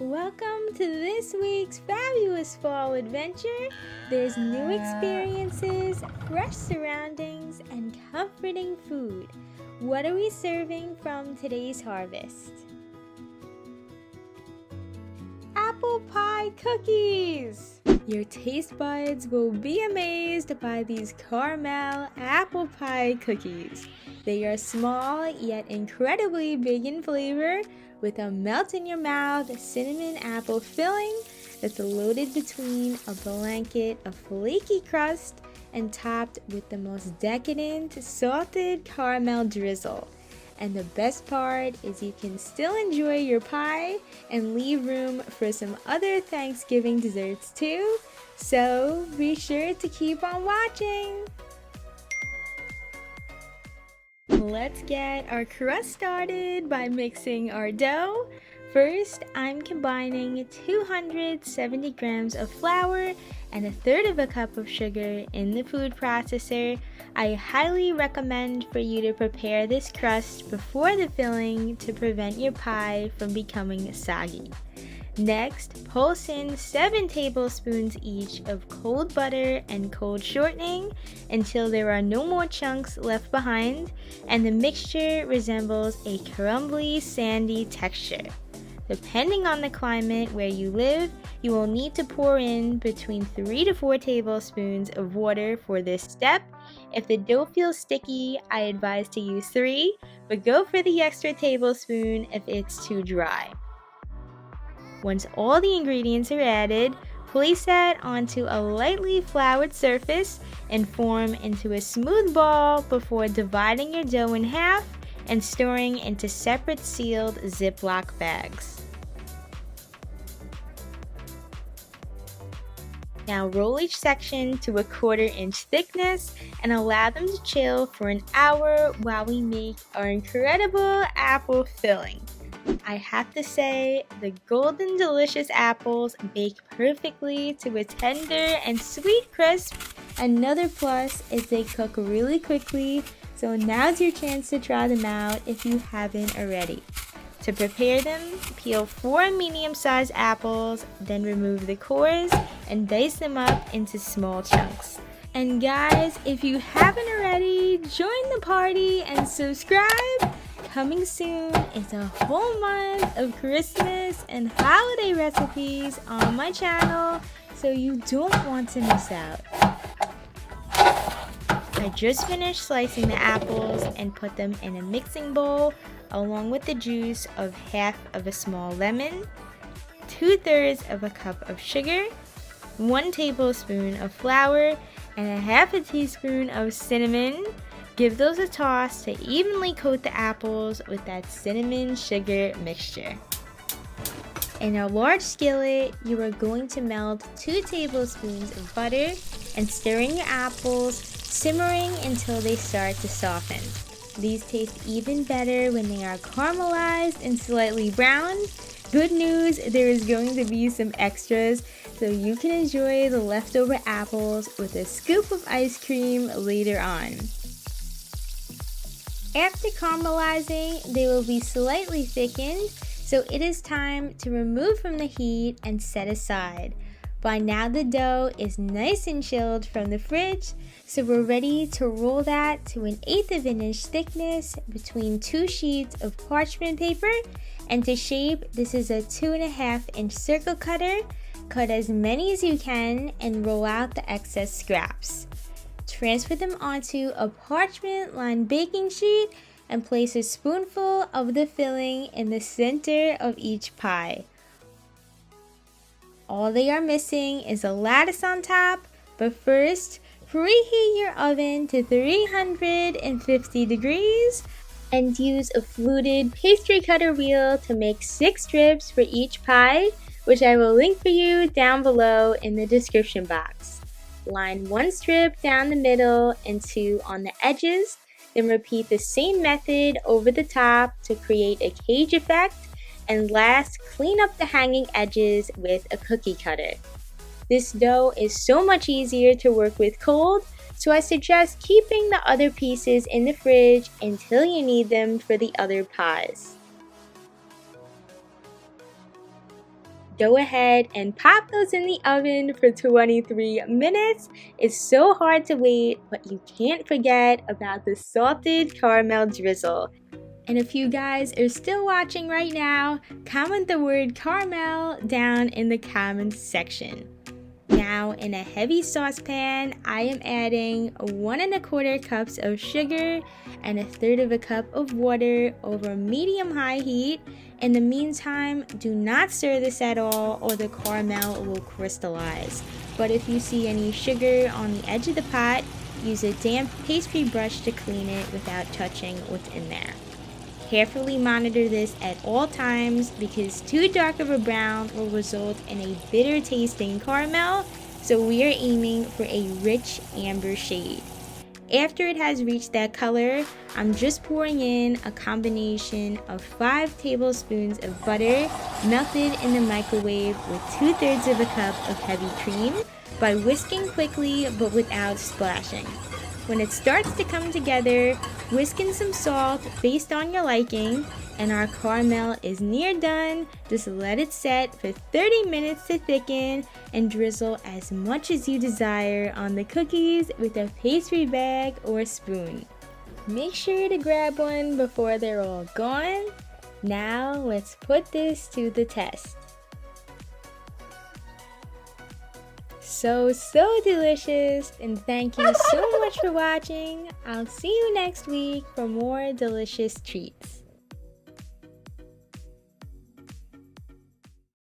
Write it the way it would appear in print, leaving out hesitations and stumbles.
Welcome to this week's fabulous fall adventure. There's new experiences, fresh surroundings, and comforting food. What are we serving from today's harvest? Apple pie cookies! Your taste buds will be amazed by these caramel apple pie cookies. They are small yet incredibly big in flavor, with a melt-in-your-mouth cinnamon apple filling that's loaded between a blanket of flaky crust and topped with the most decadent salted caramel drizzle. And the best part is you can still enjoy your pie and leave room for some other Thanksgiving desserts too. So be sure to keep on watching! Let's get our crust started by mixing our dough. First, I'm combining 270 grams of flour and 1/3 cup of sugar in the food processor. I highly recommend for you to prepare this crust before the filling to prevent your pie from becoming soggy. Next, pulse in 7 tablespoons each of cold butter and cold shortening until there are no more chunks left behind and the mixture resembles a crumbly, sandy texture. Depending on the climate where you live, you will need to pour in between 3 to 4 tablespoons of water for this step. If the dough feels sticky, I advise to use 3, but go for the extra tablespoon if it's too dry. Once all the ingredients are added, place that onto a lightly floured surface and form into a smooth ball before dividing your dough in half and storing into separate sealed Ziploc bags. Now roll each section to a 1/4 inch thickness and allow them to chill for an hour while we make our incredible apple filling. I have to say, the golden delicious apples bake perfectly to a tender and sweet crisp. Another plus is they cook really quickly, so now's your chance to try them out if you haven't already. To prepare them, peel 4 medium-sized apples, then remove the cores and dice them up into small chunks. And guys, if you haven't already, join the party and subscribe! Coming soon is a whole month of Christmas and holiday recipes on my channel, so you don't want to miss out. I just finished slicing the apples and put them in a mixing bowl along with the juice of half of a small lemon, 2/3 of a cup of sugar, 1 tablespoon of flour, and 1/2 teaspoon of cinnamon. Give those a toss to evenly coat the apples with that cinnamon sugar mixture. In a large skillet, you are going to melt 2 tablespoons of butter and stir in your apples, simmering until they start to soften. These taste even better when they are caramelized and slightly browned. Good news, there is going to be some extras, so you can enjoy the leftover apples with a scoop of ice cream later on. After caramelizing, they will be slightly thickened, so it is time to remove from the heat and set aside. By now the dough is nice and chilled from the fridge, so we're ready to roll that to an 1/8 inch thickness between 2 sheets of parchment paper. And to shape, this is a 2.5 inch circle cutter. Cut as many as you can and roll out the excess scraps. Transfer them onto a parchment-lined baking sheet and place a spoonful of the filling in the center of each pie. All they are missing is a lattice on top, but first, preheat your oven to 350 degrees and use a fluted pastry cutter wheel to make 6 strips for each pie, which I will link for you down below in the description box. Line 1 strip down the middle and 2 on the edges, then repeat the same method over the top to create a cage effect, and last, clean up the hanging edges with a cookie cutter. This dough is so much easier to work with cold, so I suggest keeping the other pieces in the fridge until you need them for the other pies. Go ahead and pop those in the oven for 23 minutes. It's so hard to wait, but you can't forget about the salted caramel drizzle. And if you guys are still watching right now, comment the word caramel down in the comments section. Now in a heavy saucepan, I am adding 1 1/4 cups of sugar and 1/3 cup of water over medium-high heat. In the meantime, do not stir this at all or the caramel will crystallize. But if you see any sugar on the edge of the pot, use a damp pastry brush to clean it without touching what's in there. Carefully monitor this at all times because too dark of a brown will result in a bitter tasting caramel, so we are aiming for a rich amber shade. After it has reached that color, I'm just pouring in a combination of 5 tablespoons of butter melted in the microwave with 2/3 of a cup of heavy cream by whisking quickly but without splashing. When it starts to come together, whisk in some salt based on your liking, and our caramel is near done. Just let it set for 30 minutes to thicken and drizzle as much as you desire on the cookies with a pastry bag or spoon. Make sure to grab one before they're all gone. Now let's put this to the test. So delicious, and thank you so much for watching. I'll see you next week for more delicious treats.